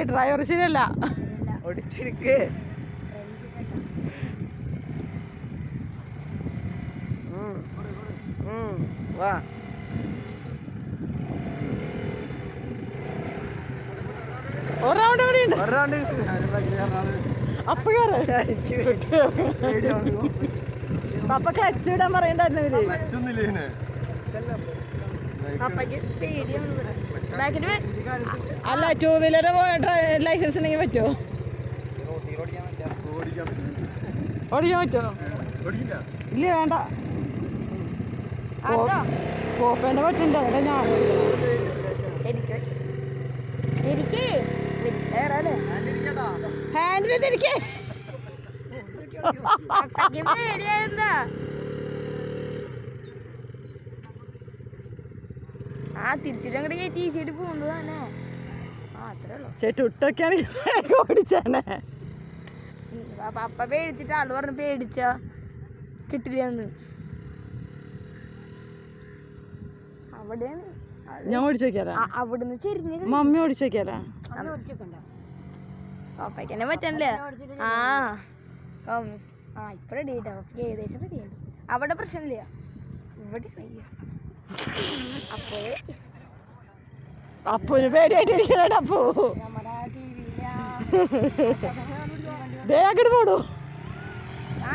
Driver ശരിയല്ല ഒടിച്ചിരിക്ക്. വാ ഒരൗണ്ട് കൂടി ഉണ്ട്. അപ്പൊ പപ്പ ക്ലച്ച് ഇടാൻ പറയണ്ടായിരുന്നു. അല്ല 2 വീലർ ലൈസൻസ് ഉണ്ടെങ്കിൽ പറ്റുമോ? ഓടിക്കാൻ പറ്റുമോ? ഇല്ല വേണ്ട. പോപ്പേന്റെ പറ്റുണ്ട്. അവിടെ ഞാൻ ഹാൻഡിൽ തിരിക്കേ. തിരിച്ചിട്ടങ്ങോട്ട് കയറ്റി ഈസിയായിട്ട് പോകുന്നത് തന്നെ. അത്രേ ഉള്ളൂ. ചേട്ടുട്ടൊക്കെയാണ് ഓടിച്ചാനെ. പപ്പ പേടിച്ചിട്ട് ആള് പറഞ്ഞു പേടിച്ച കിട്ടില്ലെന്ന്. അവിടെയാണ് ഞാൻ ഓടിച്ചു നോക്കിയാലോ? അവിടുന്ന് ചെരിഞ്ഞ് മമ്മി ഓടിച്ചു നോക്കിയാലോ? പപ്പയ്ക്ക് തന്നെ പറ്റണില്ലേ? ഇപ്പൊ റെഡി ആയിട്ടാ. പപ്പയ്ക്ക് ഏകദേശം റെഡി ആയിട്ട്. അവിടെ പ്രശ്നമില്ല, ഇവിടെ അപ്പു പേടിയായിട്ടിരിക്കണ. അപ്പു നമ്മുടെ അങ്ങോട്ട് പോടൂ. ആ